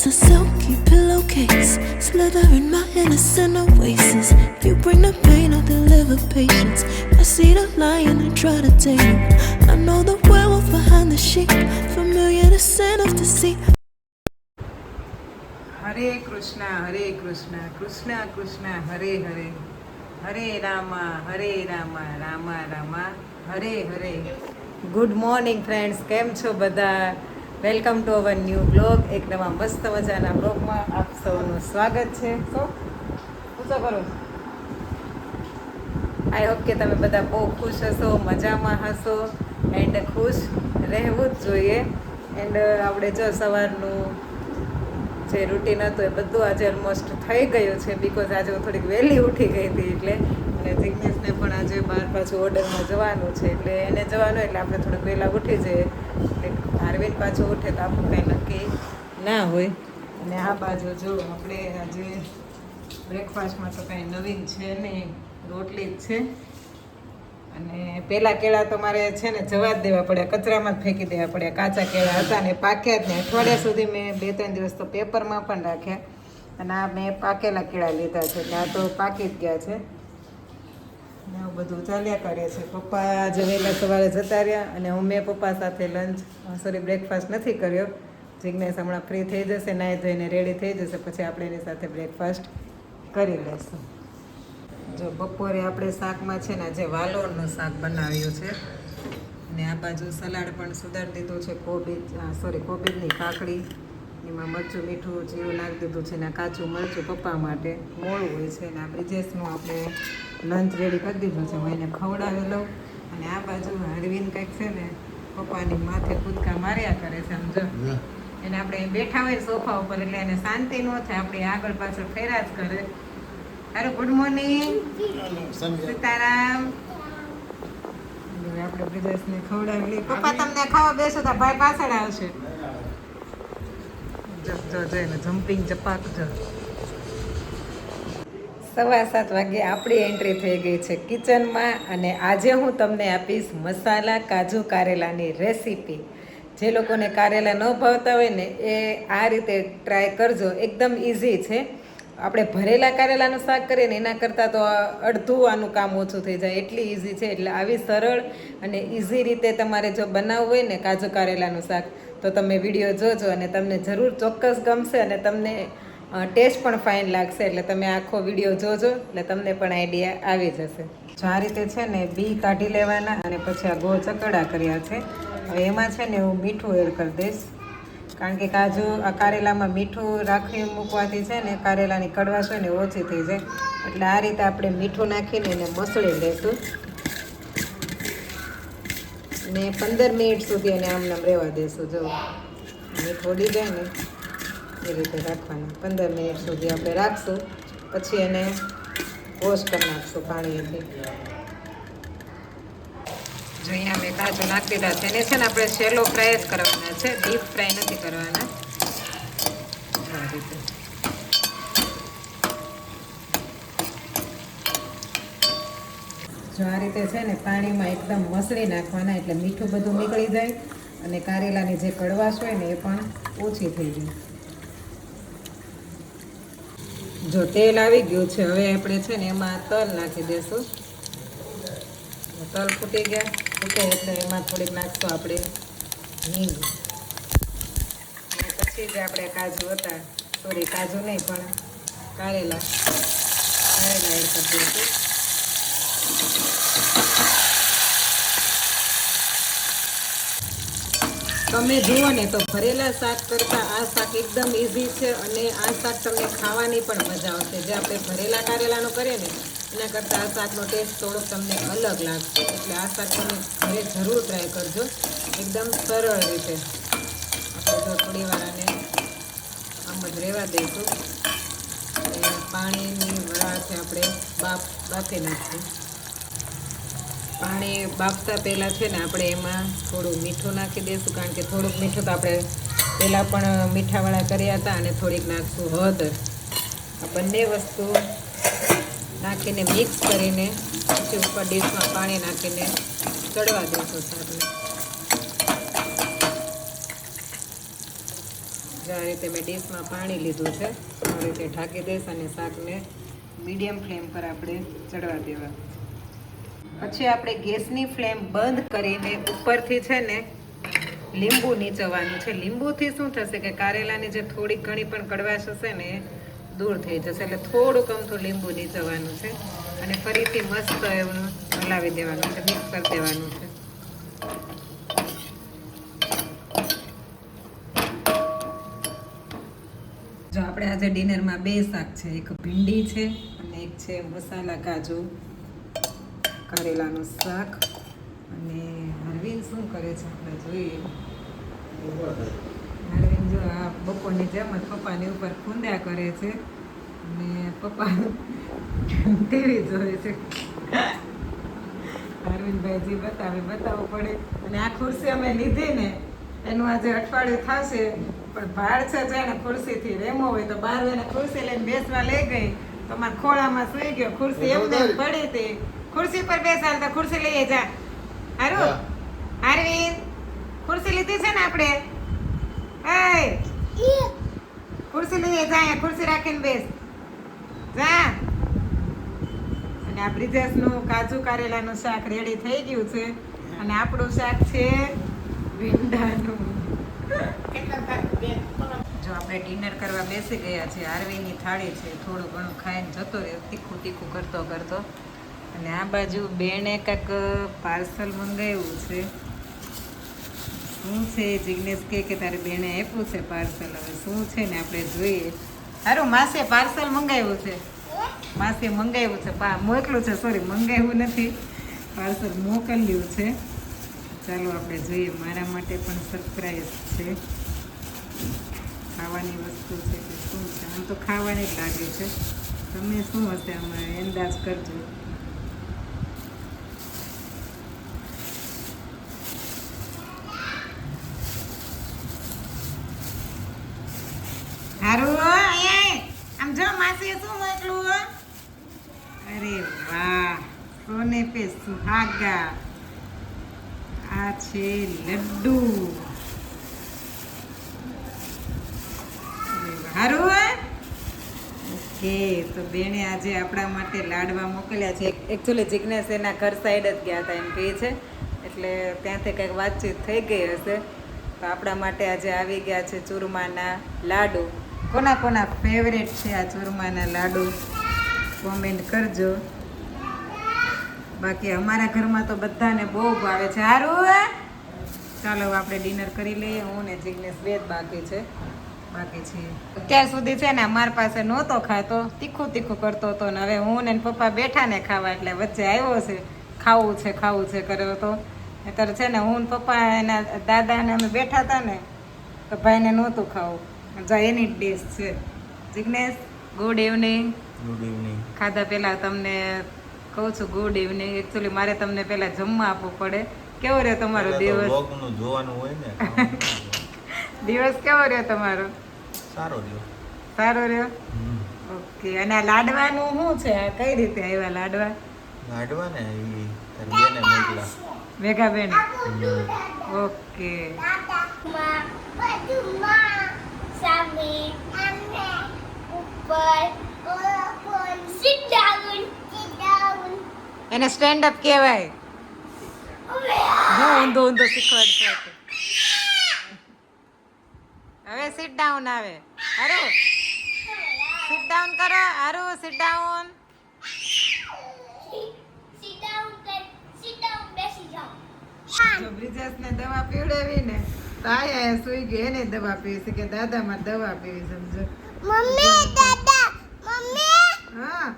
a silky pillowcase, slither in my innocent oasis. You bring the pain, I'll deliver patience. I see the lion and try to tame him. I know the werewolf behind the sheep, familiar the scent of deceit. Hare Krishna Krishna Krishna Hare Hare, Hare Rama Rama Rama Hare Hare. Good morning friends, કેમ છો બધા? Welcome to our new blog. એક નવા મસ્ત મજાના બ્લોગમાં આપ સૌનું સ્વાગત છે. પૂછો કરો. આઈ હોપ કે તમે બધા બહુ ખુશ હશો, મજામાં હશો એન્ડ ખુશ રહેવું જ જોઈએ. એન્ડ આપણે જો સવારનું જે રૂટીન હતું એ બધું આજે ઓલમોસ્ટ થઈ ગયું છે, બિકોઝ આજે હું થોડીક વહેલી ઉઠી ગઈ હતી એટલે. અને જિગ્નેશને પણ આજે બહાર પાછું ઓર્ડરમાં જવાનું છે એટલે એને જવાનું એટલે આપણે થોડુંક વહેલા ઉઠી જઈએ. એટલે આરવિન પાછું ઉઠે તો આપણું કંઈ નક્કી ના હોય. અને આ બાજુ જો આપણે આજે બ્રેકફાસ્ટમાં તો કાંઈ નવીન છે નહીં, રોટલી જ છે. અને પહેલાં કેળા તો મારે છે ને જવા જ દેવા પડે, કચરામાં જ ફેંકી દેવા પડે. કાચા કેળા હતા ને પાક્યા જ ને અઠવાડિયા સુધી મેં 2-3 દિવસ તો પેપરમાં પણ રાખ્યા. અને આ મેં પાકેલા કેળા લીધા છે એટલે આ તો પાકી જ ગયા છે. આવું બધું ચાલ્યા કરે છે. પપ્પા આજે વહેલા સવારે જતા રહ્યા અને હું મેં પપ્પા સાથે બ્રેકફાસ્ટ નથી કર્યો. જિગ્નેશ હમણાં ફ્રી થઈ જશે, નાહી ધોઈને રેડી થઈ જશે, પછી આપણે એની સાથે બ્રેકફાસ્ટ કરી લઈશું. જો બપોરે આપણે શાકમાં છે ને જે વાલોરનું શાક બનાવ્યું છે અને આ બાજુ સલાડ પણ સુધારી દીધું છે. કોબીજની કાકડી, એમાં મરચું મીઠું જીરું નાખી દીધું છે ને કાચું મરચું પપ્પા માટે મોળું હોય છે. અને આ બ્રિજેશનું આપણે લંચ રેડી કરી દીધું છે, હું એને ખવડાવી લઉં. અને આ બાજુ હરવીન કંઈક છે ને પપ્પાની માથે કૂદકા માર્યા કરે છે. સમજો એને આપણે બેઠા હોય સોફા ઉપર એટલે એને શાંતિ ન થાય, આપણે આગળ પાછળ ફેરા જ કરે. હારું, ગુડ મોર્નિંગ સીતારામ. આપણે બ્રિજેશને ખવડાવી લઈએ. પપ્પા તમને ખાવા બેસો તો ભાઈ પાછળ આવશે. જો એને જમ્પિંગ ચપાક જો. 7:15 વાગે આપણી એન્ટ્રી થઈ ગઈ છે કિચનમાં. અને આજે હું તમને આપીશ મસાલા કાજુ કારેલાની રેસીપી. જે લોકોને કારેલા ન ભાવતા હોય ને એ આ રીતે ટ્રાય કરજો, એકદમ ઇઝી છે. આપણે ભરેલા કારેલાનું શાક કરીએ ને એના કરતાં તો અડધું આનું કામ ઓછું થઈ જાય, એટલી ઇઝી છે. એટલે આવી સરળ અને ઇઝી રીતે તમારે જો બનાવવું હોય ને કાજુ કારેલાનું શાક તો તમે વિડીયો જોજો અને તમને જરૂર ચોક્કસ ગમશે અને તમને ટેસ્ટ પણ ફાઇન લાગશે. એટલે તમે આખો વિડીયો જોજો એટલે તમને પણ આઈડિયા આવી જશે. જો આ રીતે છે ને બી કાઢી લેવાના અને પછી આ ગોળ ચકડા કર્યા છે. હવે એમાં છે ને હું મીઠું એડ કરી દઈશ, કારણ કે કારેલામાં મીઠું રાખી મૂકવાથી છે ને કારેલાની કડવાશ હોય ને ઓછી થઈ જાય. એટલે આ રીતે આપણે મીઠું નાખીને એને મસળી લઈશું ને 15 મિનિટ સુધી એને આમ રહેવા દઈશું. જો મીઠું ઉડી જાય ને એ રીતે રાખવાનું. 15 મિનિટ સુધી આપણે રાખશું, પછી એને વોશ કરી નાખશું પાણીથી. જો અહીંયા મેં કાજુ નાખી દીધા છે. એને છે ને આપણે શેલો ફ્રાય જ કરવાના છે, ડીપ ફ્રાય નથી કરવાના. આ રીતે જો આ રીતે છે ને પાણીમાં એકદમ મસળી નાખવાના, એટલે મીઠું બધું નીકળી જાય અને કારેલાની જે કડવાશ હોય ને એ પણ ઓછી થઈ જાય. જો તેલ આવી ગયું છે, હવે આપણે છે ને એમાં તલ નાખી દઈશું. તલ ફૂટી ગયા, એટલે એમાં થોડીક નાખશું આપણે હિંગ. અને પછી જે આપણે કાજુ હતા, કાજુ નહીં પણ કારેલા એડ કરી દઈશું. તમે જુઓ ને તો ભરેલા શાક કરતાં આ શાક એકદમ ઇઝી છે અને આ શાક તમને ખાવાની પણ મજા આવશે. જે આપણે ભરેલા કારેલાનું કરીએ ને એના કરતાં આ શાકનો ટેસ્ટ થોડોક તમને અલગ લાગશે. એટલે આ શાક તમે ઘરે જરૂર ટ્રાય કરજો, એકદમ સરળ રીતે. આપણે જો થોડી વાર આને આમ જ રહેવા દઈશું. પાણીની વરાળથી આપણે બાફી નાખીશું. પાણી બાફતા પહેલાં છે ને આપણે એમાં થોડું મીઠું નાખી દઈશું, કારણ કે થોડુંક મીઠું તો આપણે પહેલાં પણ મીઠાવાળા કર્યા હતા. અને થોડીક નાખશું હળદર. આ બંને વસ્તુ નાખીને મિક્સ કરીને પછી ઉપર ડીશમાં પાણી નાખીને ચડવા દઈશું શાકને. આ રીતે મેં ડીશમાં પાણી લીધું છે. આ રીતે ઢાંકી દઈશ અને શાકને મીડિયમ ફ્લેમ પર આપણે ચડવા દેવા. પછી આપણે ગેસની ફ્લેમ બંધ કરીને ઉપરથી છે ને લીંબુ નીચવાનું છે. લીંબુથી શું થશે કે કારેલાની જે થોડી ઘણી પણ કડવાશ હશે ને એ દૂર થઈ જશે. એટલે થોડુંક અમથું લીંબુ નીચવાનું છે અને ફરીથી મસ્ત એવું હલાવી દેવાનું છે, મિક્સ કરી દેવાનું છે. જો આપણે આજે ડિનરમાં 2 શાક છે, એક ભીંડી છે અને એક છે મસાલા કાજુ કારેલાનું શાક. અને હરવીન શું કરે છે આપણે જોઈએ. હરવીન જો આ બપોરની જેમ જ પપ્પાની ઉપર ખૂંદ્યા કરે છે અને પપ્પા ટીવી જોવે છે. અરવિંદભાઈ જે બતાવવું પડે. અને આ ખુરશી અમે લીધી ને એનું આજે અઠવાડિયું થશે, પણ ભાડ છે જાય ને ખુરશીથી રેમો હોય તો બહાર એને ખુરશી લઈને બેસવા લઈ ગઈ તો મારા ખોળામાં સુઈ ગયો. ખુરશી એમને પડી હતી. ખુરશી પર બેસાડ તો ખુરશી લઈએ જા. હારું અરવિંદ ખુરશી લીધી છે ને આપણે. ખુરશી લઈએ જા, અહીંયા ખુરશી રાખીને બેસ જા. અને આ બ્રિજેશનું કાજુ કારેલાનું શાક રેડી થઈ ગયું છે અને આપણું શાક છે ભીંડાનું. જો આપણે ડિનર કરવા બેસી ગયા છે. આરવીની થાળી છે, થોડું ઘણું ખાઈને જતો રહ્યો તીખું તીખું કરતો કરતો. અને આ બાજુ બેને કાંઈક પાર્સલ મંગાવ્યું છે. શું છે જિગ્નેશ કે તારે બેને આપ્યું છે પાર્સલ. હવે શું છે ને આપણે જોઈએ. હારું માસે પાર્સલ મંગાવ્યું છે. માસે મંગાવ્યું છે, મોકલું છે, સોરી મંગાવ્યું નથી, પાર્સલ મોકલ્યું છે. ચાલો આપણે જોઈએ. મારા માટે પણ સરપ્રાઈઝ છે. ખાવાની વસ્તુ છે કે શું છે? આમ તો ખાવાની જ લાગે છે. તમે શું હશે આમાં અંદાજ કરજો. હારું આમ જો માસીએ શું મોકલું. અરે વાહ, સોને પે સુહાગા. આ છે લડ્ડુ. હારું ઓકે. તો બેને આજે આપણા માટે લાડવા મોકલ્યા છે. એકચ્યુઅલી જિજ્ઞેશ એના ઘર સાઈડ જ ગયા હતા એમ કહે છે, એટલે ત્યાંથી કંઈક વાતચીત થઈ ગઈ હશે. તો આપણા માટે આજે આવી ગયા છે ચૂરમાના લાડુ. કોના કોના ફેવરેટ છે આ ચૂરમાના લાડુ કોમેન્ટ કરજો. બાકી અમારા ઘરમાં તો બધાને બહુ ભાવે છે. હારું ચાલો આપણે ડિનર કરી લઈએ. હું ને જિગ્નેશ બે જ બાકી છે. અત્યાર સુધી છે ને અમારી પાસે નહોતો ખાતો, તીખું તીખું કરતો હતો ને હવે હું ને પપ્પા બેઠા ને ખાવા એટલે વચ્ચે આવ્યો છે. ખાવું છે કર્યો તો. અત્યારે છે ને હું ને પપ્પા એના દાદા ને અમે બેઠા હતા ને તો ભાઈને નહોતું ખાવું. જા એની ડિશ છે. Jignesh good evening. Good evening. ખાધા પહેલાં તમને કહું છું ગુડ ઇવનિંગ. એકચ્યુઅલી મારે તમને પહેલાં જમવા આપવું પડે. કેવો રહ્યો તમારો દિવસ? વ્લોગનું જોવાનું હોય ને. દિવસ કેવો રહ્યો તમારો? સારો રહ્યો. ઓકે. અને આ લાડવાનું શું છે? આ કઈ રીતે આવ્યા લાડવા? લાડવા ને ઈ તાર બેને મોકલા. મેઘા બેન. ઓકે. એને સ્ટેન્ડ અપ કહેવાય. ઊંધો શીખવાડશે. હવે સિટ ડાઉન આવે. હારું સિટ ડાઉન કરો. હારું સિટ ડાઉન. જો બ્રિજેશને દવા પીવડાવી ને તો આયા સુઈ ગઈ. એને દવા પીવી છે કે દાદા માં દવા પીવી. સમજો મમ્મી દાદા મમ્મી. હા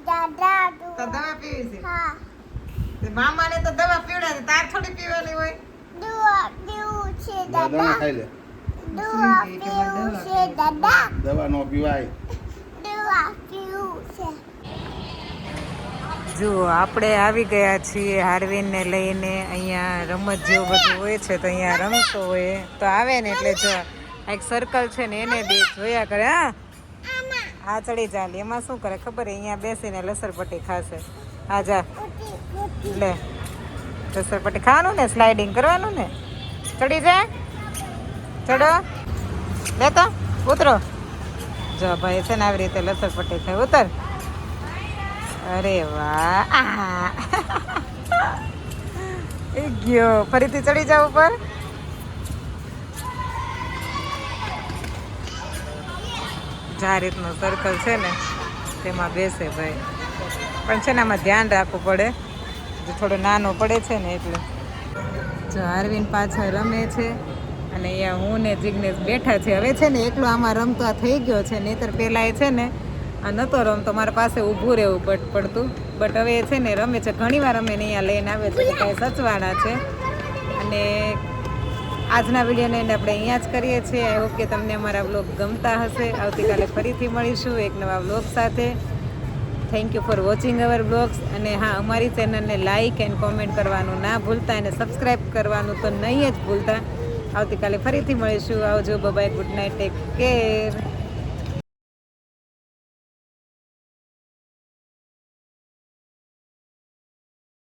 દાદા તો દવા પીવી છે. હા મામા ને તો દવા પીવડાવે, તાર થોડી પીવાની હોય. દવા પીવું છે દાદા. ખાઈ લે. દવા પીવું છે દાદા. દવા નો પીવાય. દવા પીવું છે. જો આપણે આવી ગયા છીએ હાર્વિનને લઈને. અહીંયા રમત જેવું બધું હોય છે તો અહીંયા રમતો હોય તો આવે ને એટલે જો એક સર્કલ છે ને એને બે જોયા કરે. હા ચડી ચાલ. એમાં શું કરે ખબર? અહીંયા બેસીને લસરપટ્ટી ખાશે. હા જા લે લસરપટ્ટી ખાવાનું ને, સ્લાઇડિંગ કરવાનું ને. ચડી જા ચડો. લેતો ઉતરો. જો ભાઈ છે ને આવી રીતે લસરપટ્ટી થાય. ઉતર. અરે વાહ. એ ગયો. ફરીથી ચડી જાવ ઉપર. જ્યાં રીતનું સર્કલ છે ને તેમાં બેસે ભાઈ. પણ છે ને આમાં ધ્યાન રાખવું પડે, થોડો નાનો પડે છે ને એટલે. જો અરવિંદ પાછળ રમે છે અને અહીંયા હું ને જિગ્નેશ બેઠા છે. હવે છે ને એકલો આમાં રમતો આ થઈ ગયો છે, નહીંતર પહેલાં એ છે ને આ નહોતો રમતો, મારા પાસે ઊભું રહેવું પડતું. બટ હવે છે ને રમે છે, ઘણીવાર અમે અહીંયા લઈને આવે છે, કાંઈ સચવાણા છે. અને આજના વિડીયોને એને આપણે અહીંયા જ કરીએ છીએ. આઈ હોપ કે તમને અમારા વ્લોગ ગમતા હશે. આવતીકાલે ફરીથી મળીશું એક નવા વ્લોગ સાથે. Thank you for watching hour vlogs. અને હા, અમારી ચેનલને લાઇક એન્ડ કોમેન્ટ કરવાનું ના ભૂલતા અને સબસ્ક્રાઈબ કરવાનું તો નહીં જ ભૂલતા. આવતીકાલે ફરીથી મળીશું. આવજો. Bye. Good night. Take care.